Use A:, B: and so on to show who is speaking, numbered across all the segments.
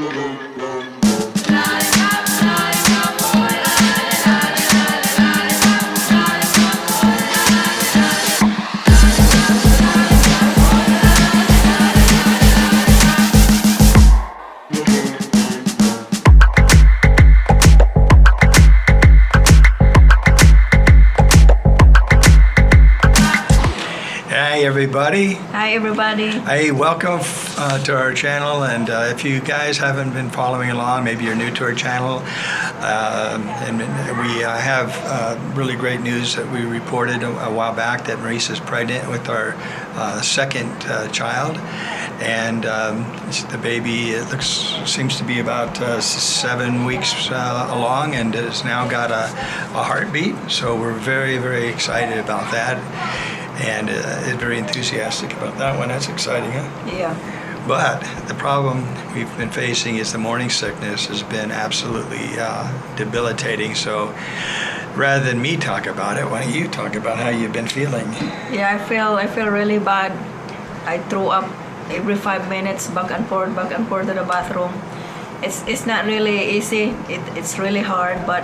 A: Hi everybody.
B: Hi everybody.
A: Hey, welcome to our channel, and if you guys haven't been following along, maybe you're new to our channel, and we have really great news that we reported a while back that Maurice is pregnant with our second child, and the baby seems to be about 7 weeks along and has now got a heartbeat, so we're very excited about that. And very enthusiastic about that one. That's exciting, huh?
B: Yeah.
A: But the problem we've been facing is the morning sickness has been absolutely debilitating. So rather than me talk about it, why don't you talk about how you've been feeling?
B: Yeah, I feel really bad. I throw up every 5 minutes, back and forth to the bathroom. It's not really easy. It's really hard, but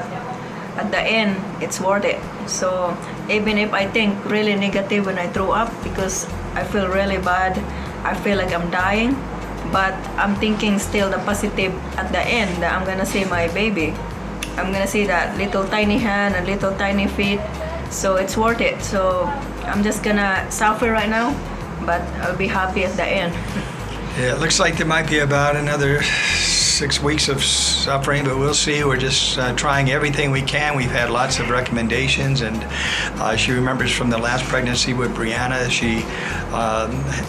B: at the end, it's worth it. So even if I think really negative when I throw up, because I feel really bad, I feel like I'm dying, but I'm thinking still the positive at the end, that I'm gonna see my baby. I'm gonna see that little tiny hand and little tiny feet, so it's worth it. So I'm just gonna suffer right now, but I'll be happy at the end.
A: Yeah, it looks like there might be about another 6 weeks of suffering, but we'll see. We're just trying everything we can. We've had lots of recommendations, and she remembers from the last pregnancy with Breanna, she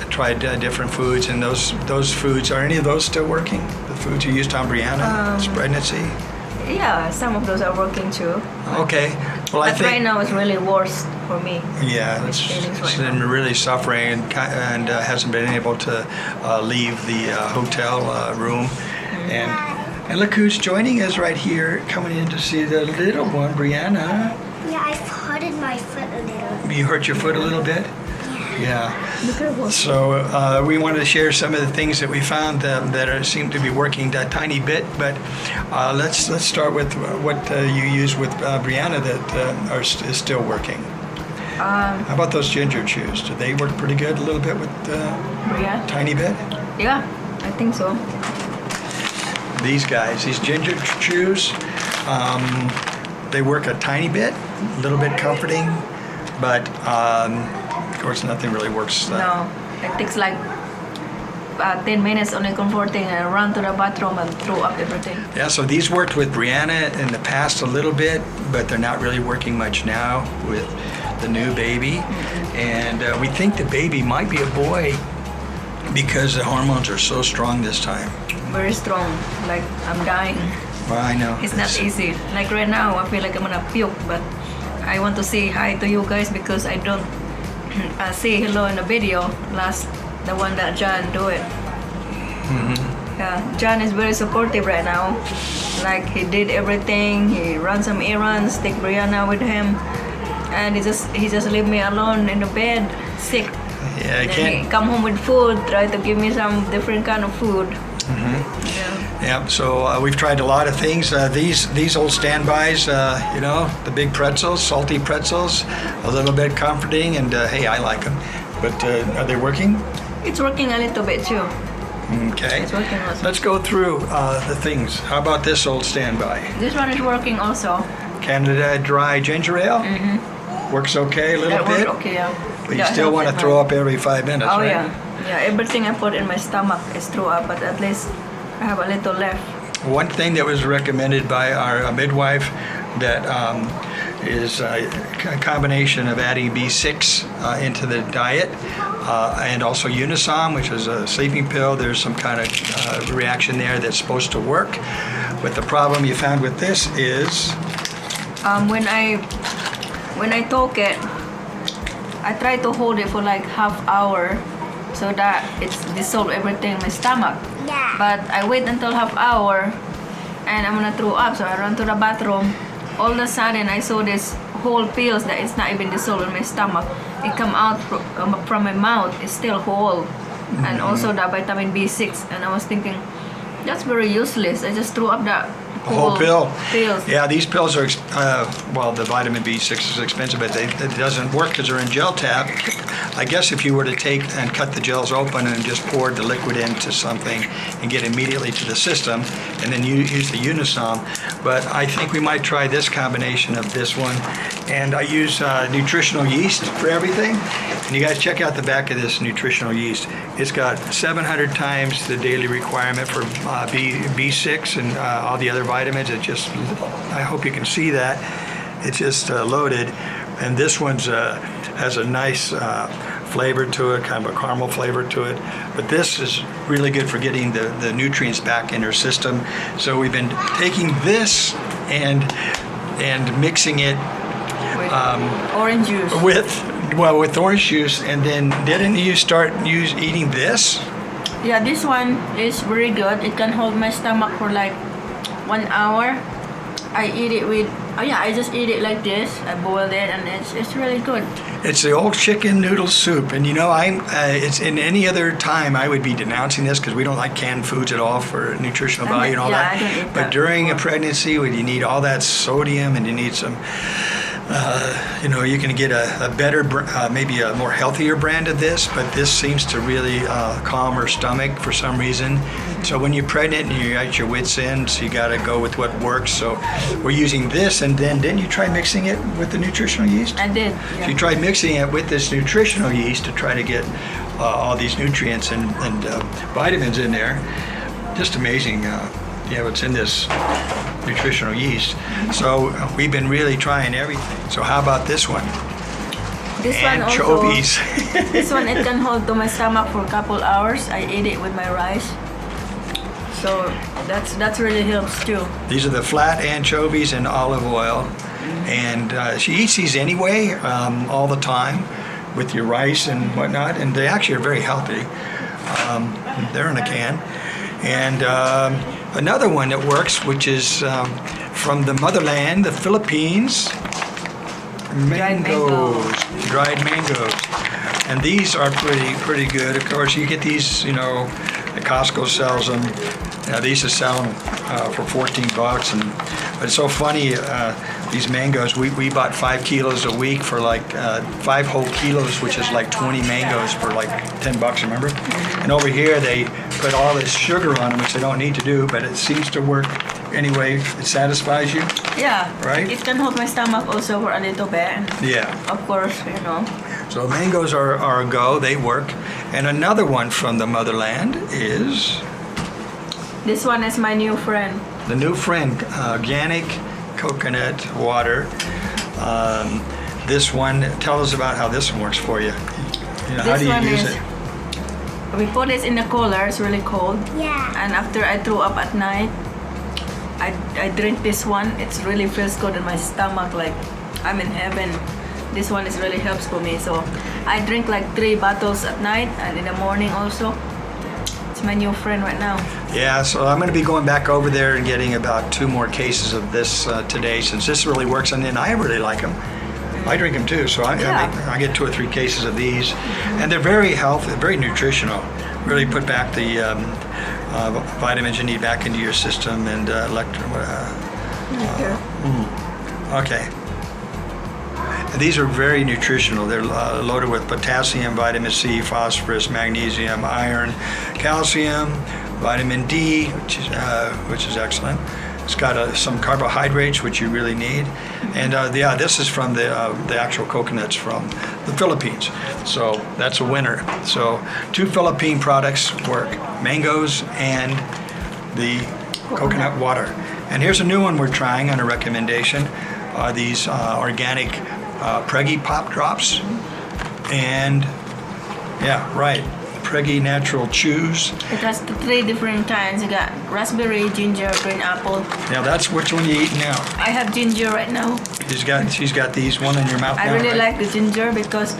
A: tried different foods, and those foods, are any of those still working? The foods you used on Breanna's pregnancy?
B: Yeah, some of those are working too.
A: Okay. Well, I
B: But
A: think
B: right now it's really worse for me.
A: yeah, she's been really suffering and hasn't been able to leave the hotel room. And look who's joining us right here, coming in to see the little one, Breanna.
C: Yeah, I've hurted my foot a little.
A: You hurt your foot a little bit? Yeah. So we wanted to share some of the things that we found that seem to be working a tiny bit. But let's start with what you use with Breanna that is still working. How about those ginger chews? Do they work pretty good a little bit with
B: Breanna?
A: tiny bit?
B: Yeah, I think so.
A: These guys, these ginger chews, they work a tiny bit, a little bit comforting, but of course nothing really works.
B: No, it takes like 10 minutes only comforting, and I run to the bathroom and throw up everything.
A: Yeah, so these worked with Breanna in the past a little bit, but they're not really working much now with the new baby. And we think the baby might be a boy because the hormones are so strong this time.
B: Very strong, like I'm dying.
A: Well, I know.
B: It's not easy. Like right now, I feel like I'm gonna puke, but I want to say hi to you guys because I don't say hello in the video. The one that John do it. Yeah, John is very supportive right now. Like he did everything. He ran some errands, take Breanna with him, and he just leave me alone in the bed, sick.
A: Yeah, I
B: Then
A: can't.
B: he come home with food, try to give me some different kind of food.
A: Yeah, so we've tried a lot of things. These old standbys, you know, the big pretzels, salty pretzels, a little bit comforting, and hey, I like them. But are they working?
B: It's working a little bit too.
A: Okay.
B: It's working also.
A: Let's go through the things. How about this old standby?
B: This one is working also.
A: Canada Dry Ginger Ale? Works okay a little
B: That
A: bit?
B: works okay, yeah.
A: But you still want to throw up every 5 minutes,
B: Oh
A: right?
B: yeah, everything I put in my stomach is throw up, but at least I have a little left.
A: One thing that was recommended by our midwife that is a combination of adding B6 into the diet and also Unisom, which is a sleeping pill. There's some kind of reaction there that's supposed to work. But the problem you found with this is
B: When I took it, I try to hold it for like half hour so that it's dissolve everything in my stomach.
C: Yeah.
B: But I wait until half hour and I'm gonna throw up, so I run to the bathroom. All of a sudden I saw this whole pills that it's not even dissolved in my stomach. It come out from my mouth, it's still whole. And also the vitamin B6, and I was thinking That's very useless. I just threw up that
A: A whole pill.
B: Pills.
A: Yeah, these pills are, well, the vitamin B6 is expensive, but it doesn't work because they're in gel tab. I guess if you were to take and cut the gels open and just pour the liquid into something and get immediately to the system, and then you use the Unisom. But I think we might try this combination of this one. And I use nutritional yeast for everything. And you guys check out the back of this nutritional yeast. It's got 700 times the daily requirement for B6 and all the other vitamins. It just, I hope you can see that. It's just loaded. And this one's has a nice flavor to it, kind of a caramel flavor to it. But this is really good for getting the nutrients back in your system. So we've been taking this and mixing it
B: With orange juice.
A: with orange juice. And then didn't you start eating this?
B: Yeah, this one is very good. It can hold my stomach for like 1 hour. I eat it with, I just eat it like this. I boiled it and it's really good.
A: It's the old chicken noodle soup, and you know, it's in any other time I would be denouncing this because we don't like canned foods at all for nutritional value and all that.
B: I don't eat
A: But
B: that.
A: during a pregnancy, when you need all that sodium and you need some, you can get a better, maybe a more healthier brand of this. But this seems to really calm her stomach for some reason. So when you're pregnant and you're at your wits' end, so you got to go with what works. So we're using this, and then didn't you try mixing it with the nutritional yeast?
B: I did.
A: So you tried mixing it with this nutritional yeast to try to get all these nutrients and vitamins in there. Just amazing, what's in this nutritional yeast. So we've been really trying everything. So how about this one?
B: This one also.
A: Anchovies.
B: This one it can hold to my stomach for a couple hours. I eat it with my rice. So that's really helps too.
A: These are the flat anchovies in olive oil. And she eats these anyway, all the time, with your rice and whatnot. And they actually are very healthy. They're in a can. And another one that works, which is from the motherland, the Philippines. Dried mangoes. And these are pretty good. Of course, you get these, Costco sells them. They used to sell them for $14, but it's so funny. These mangoes, we bought 5 kilos a week for like 5 whole kilos, which is like 20 mangoes for like $10. Remember? And over here they put all this sugar on them, which they don't need to do, but it seems to work anyway. It satisfies you.
B: Yeah.
A: Right?
B: It can hold my stomach also for a little bit.
A: Yeah.
B: Of course,
A: So mangoes are a go. They work. And another one from the motherland is
B: This one is my new friend.
A: the new friend, organic coconut water. This one, tell us about how this one works for you. How do you use it?
B: We put it in the cooler. It's really cold.
C: Yeah.
B: And after I threw up at night, I drink this one. It really feels good in my stomach, like I'm in heaven. This one really helps for me. So I drink like 3 bottles at night and in the morning also. It's my new friend right now.
A: Yeah, so I'm going to be going back over there and getting about 2 more cases of this today, since this really works, and then I really like them. I drink them too, so I get 2 or 3 cases of these, and they're very healthy, very nutritional. Really put back the vitamins you need back into your system and Okay. And these are very nutritional. They're loaded with potassium, vitamin C, phosphorus, magnesium, iron, calcium, vitamin D, which is excellent. It's got some carbohydrates, which you really need. And this is from the actual coconuts from the Philippines. So that's a winner. So 2 Philippine products work: mangoes and the coconut water. And here's a new one we're trying on a recommendation. These organic Preggy Pop Drops. And Preggy Natural Chews.
B: It has 3 different kinds. You got raspberry, ginger, green apple.
A: Now that's which one you eat now.
B: I have ginger right now.
A: She's got these one in your mouth now.
B: I really
A: right?
B: like the ginger because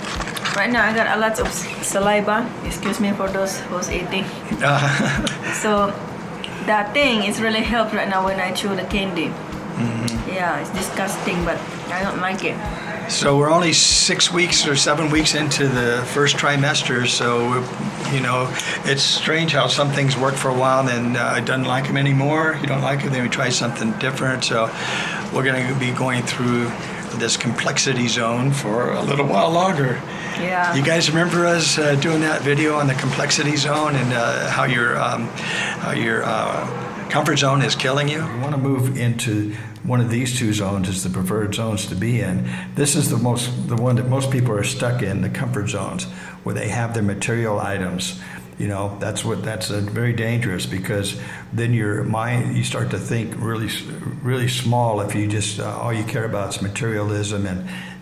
B: right now I got a lot of saliva. Excuse me for those who's eating. So that thing is really helped right now when I chew the candy. Yeah, it's disgusting, but I don't like it.
A: So we're only 6 weeks or 7 weeks into the first trimester, so you know, it's strange how some things work for a while and then I don't like them anymore. You don't like it, then we try something different. So we're going to be going through this complexity zone for a little while longer.
B: Yeah.
A: You guys remember us doing that video on the complexity zone and how your comfort zone is killing you? You want to move into one of these two zones is the preferred zones to be in. This is the one that most people are stuck in, the comfort zones, where they have their material items. You know, that's very dangerous, because then your mind, you start to think really small if you just all you care about is materialism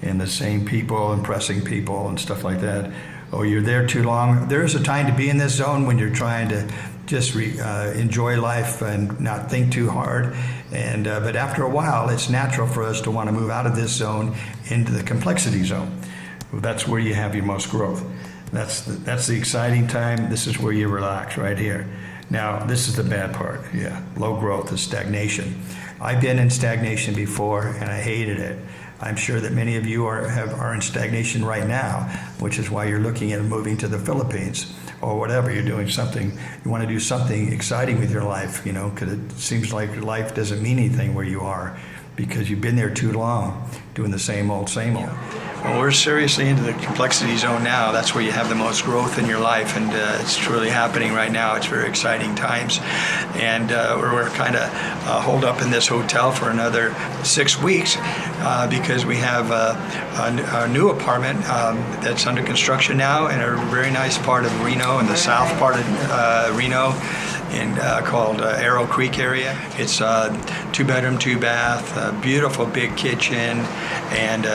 A: and the same people, impressing people and stuff like that. Oh, you're there too long. There is a time to be in this zone when you're trying to just enjoy life and not think too hard. And but after a while, it's natural for us to want to move out of this zone into the complexity zone. That's where you have your most growth. That's the exciting time. This is where you relax, right here. Now, this is the bad part. Yeah, low growth is stagnation. I've been in stagnation before, and I hated it. I'm sure that many of you are in stagnation right now, which is why you're looking at moving to the Philippines or whatever. You're doing something, you want to do something exciting with your life, you know, because it seems like your life doesn't mean anything where you are, because you've been there too long doing the same old, same old. Well, we're seriously into the complexity zone now. That's where you have the most growth in your life, and it's truly happening right now. It's very exciting times, and we're kind of holed up in this hotel for another 6 weeks because we have a new apartment that's under construction now in a very nice part of Reno, in the south part of Reno, called Arrow Creek area. It's 2-bedroom, 2-bath, beautiful big kitchen, and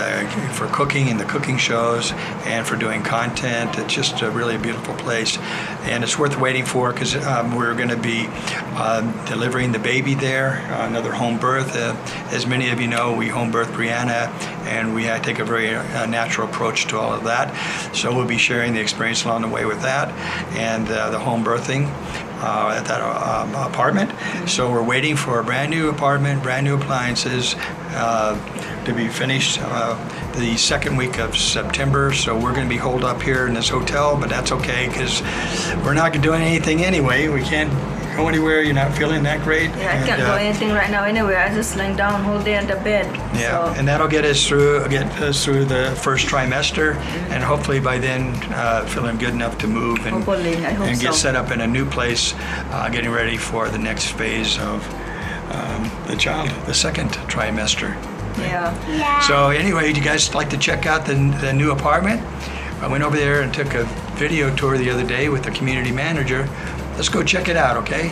A: for cooking and the cooking shows and for doing content. It's just a really beautiful place, and it's worth waiting for, because we're going to be delivering the baby there, another home birth. As many of you know, we home birth Breanna, and we take a very natural approach to all of that. So we'll be sharing the experience along the way with that and the home birthing at that apartment. So we're waiting for a brand new apartment, brand new appliances to be finished the second week of September. So we're going to be holed up here in this hotel, but that's okay, because we're not doing anything anyway. We can't go anywhere. You're not feeling that great.
B: Yeah, I can't do anything right now anyway. I just laying down whole day on the bed.
A: Yeah, so. And that'll get us through the first trimester, and hopefully by then feeling good enough to move and get set up in a new place, getting ready for the next phase of the second trimester.
B: Yeah.
A: So anyway, you guys like to check out the new apartment? I went over there and took a video tour the other day with the community manager. Let's go check it out, okay?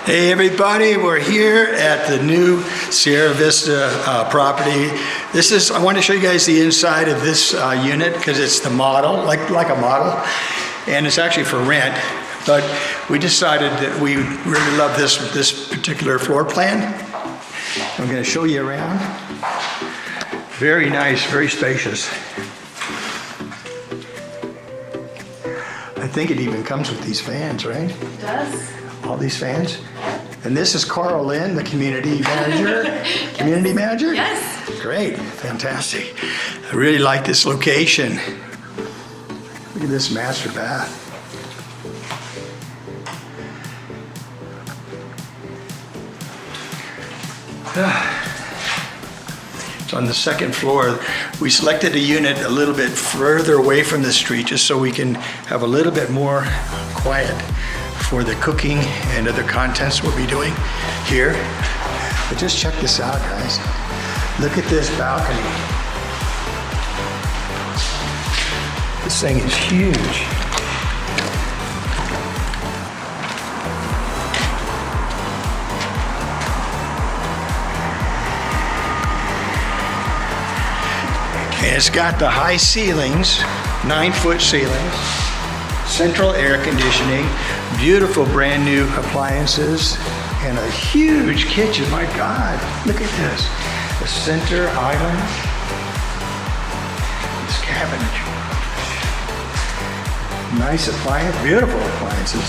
A: Hey everybody, we're here at the new Sierra Vista property. I want to show you guys the inside of this unit, because it's the model, like a model, and it's actually for rent. But we decided that we really love this particular floor plan. I'm going to show you around. Very nice, very spacious. I think it even comes with these fans, right?
B: It does.
A: All these fans. And this is Carl Lynn, the community manager. Community manager?
B: Yes.
A: Great, fantastic. I really like this location. Look at this master bath. It's on the second floor. We selected a unit a little bit further away from the street, just so we can have a little bit more quiet for the cooking and other contents we'll be doing here. But just check this out, guys. Look at this balcony. This thing is huge. And it's got the high ceilings, 9-foot ceilings, central air conditioning, beautiful brand new appliances, and a huge kitchen. My God, look at this. The center island, this cabinetry. Nice appliance, beautiful appliances.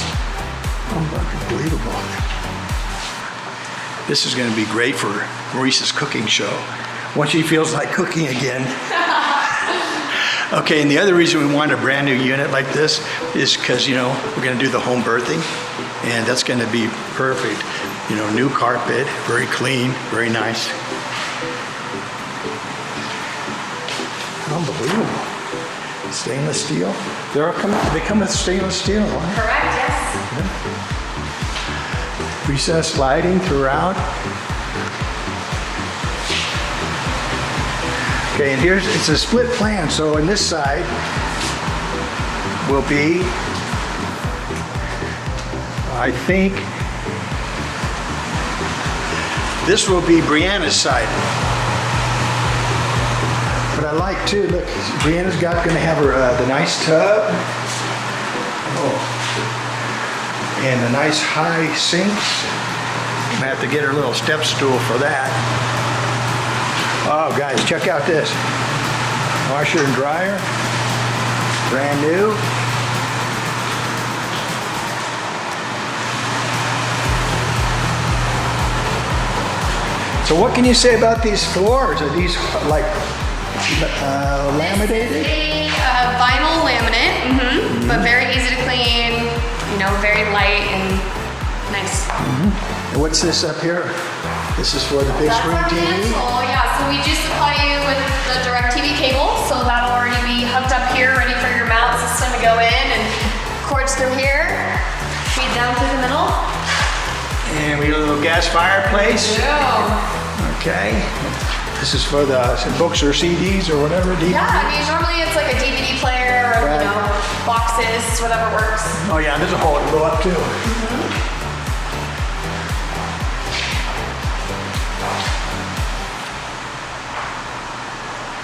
A: Unbelievable. This is going to be great for Maurice's cooking show once he feels like cooking again. Okay, and the other reason we want a brand new unit like this is because, you know, we're going to do the home birthing, and that's going to be perfect. You know, new carpet, very clean, very nice. Unbelievable. Stainless steel. They come with stainless steel, right?
D: Correct, yes.
A: Recessed lighting throughout. Okay, and it's a split plan. So on this side will be, I think, this will be Breanna's side. But I like too, look, Breanna's gonna have her the nice tub. Oh. And the nice high sinks. I'm gonna have to get her little step stool for that. Oh guys, check out this. Washer and dryer, brand new. So what can you say about these floors? Are these like laminated?
D: Vinyl laminate, but very easy to clean, you know, very light and nice.
A: And what's this up here? This is for the big screen TV?
D: Mantle, yeah, so we do supply you with the direct TV cable, so that'll already be hooked up here, ready for your mount system to go in, and cords through here, feed down through the middle.
A: And we got a little gas fireplace.
D: Yeah.
A: Okay. This is for the books or CDs or whatever. DVD.
D: Yeah, I mean, normally it's like a DVD player or,
A: Right.
D: you know, boxes, whatever works.
A: Oh yeah, there's a hole to go up too.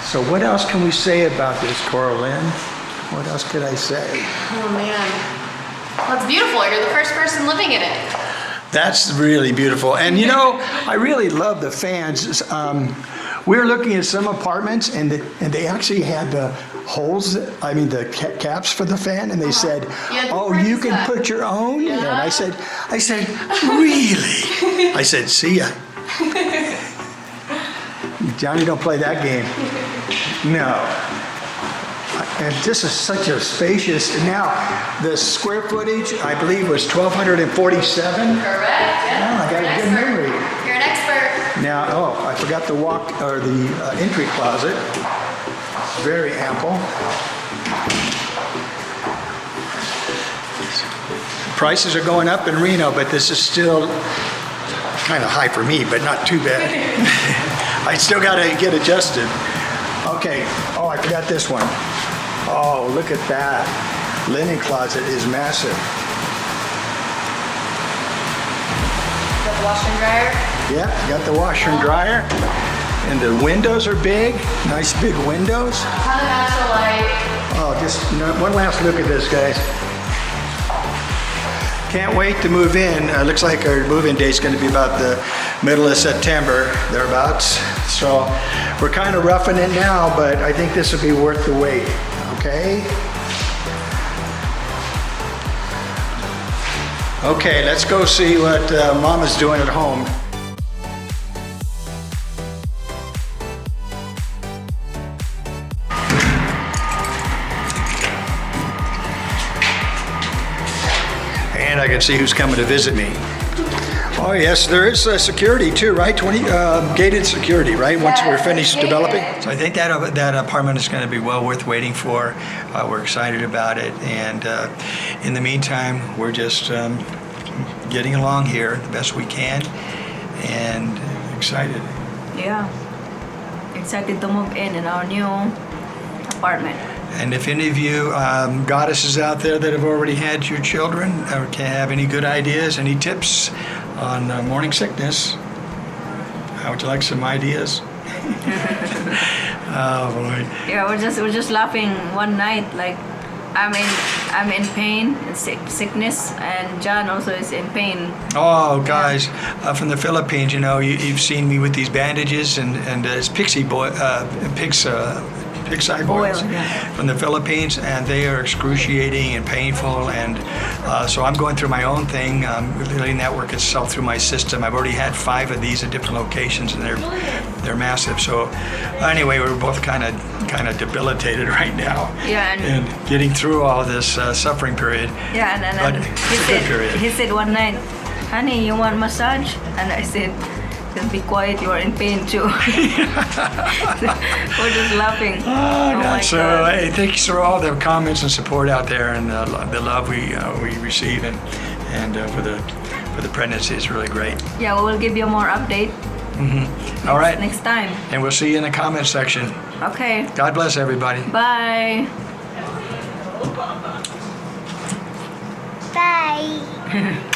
A: So what else can we say about this, Coraline? What else could I say?
D: Oh man. Well, it's beautiful. You're the first person living in it.
A: That's really beautiful. And you know, I really love the fans. We were looking at some apartments and they actually had the holes, I mean the caps for the fan, and they said,
D: Yeah,
A: oh,
D: where
A: you
D: is
A: can
D: that?
A: put your own? And I said, really? I said, see ya. Johnny, don't play that game. No. And this is such a spacious, now the square footage, I believe, was 1,247.
D: Correct. Yeah.
A: I got a good memory.
D: You're an expert.
A: Now, oh, I forgot the entry closet. Very ample. Prices are going up in Reno, but this is still kind of high for me, but not too bad. I still got to get adjusted. Okay. Oh, I forgot this one. Oh, look at that. Linen closet is massive.
D: Got the washer and dryer.
A: Yeah, got the washer and dryer. And the windows are big. Nice big windows.
D: Ton of natural light.
A: Oh, just one last look at this, guys. Can't wait to move in. Looks like our move-in date's going to be about the middle of September, thereabouts. So we're kind of roughing it now, but I think this will be worth the wait. Okay? Okay, let's go see what Mama's doing at home. And I can see who's coming to visit me. Oh yes, there is security too, right? Gated security, right? Once we're finished developing. So I think that apartment is going to be well worth waiting for. We're excited about it, and in the meantime, we're just getting along here the best we can, and excited.
B: Yeah. Excited to move in our new apartment.
A: And if any of you goddesses out there that have already had your children or can have any good ideas, any tips on morning sickness, how would you like some ideas? Oh boy.
B: Yeah, we're just laughing one night. Like, I'm in pain and sickness, and John also is in pain.
A: Oh, guys, from the Philippines, you know, you've seen me with these bandages, and it's Pig's pig side boils
B: Boil, yeah.
A: from the Philippines, and they are excruciating and painful. And so I'm going through my own thing, letting that work itself through my system. I've already had 5 of these at different locations, and they're massive. So anyway, we're both kind of debilitated right now.
B: Yeah,
A: and getting through all this suffering period.
B: Yeah,
A: But
B: and
A: it's a good period.
B: he said one night, honey, you want massage? And I said, just be quiet, you are in pain too. We're just laughing.
A: Oh,
B: my
A: God. So
B: God.
A: hey, thanks for all the comments and support out there, and the love we receive, and for the pregnancy is really great.
B: Yeah, we will give you more update
A: All right,
B: next time.
A: and we'll see you in the comment section.
B: Okay,
A: God bless everybody.
B: bye.
C: Bye.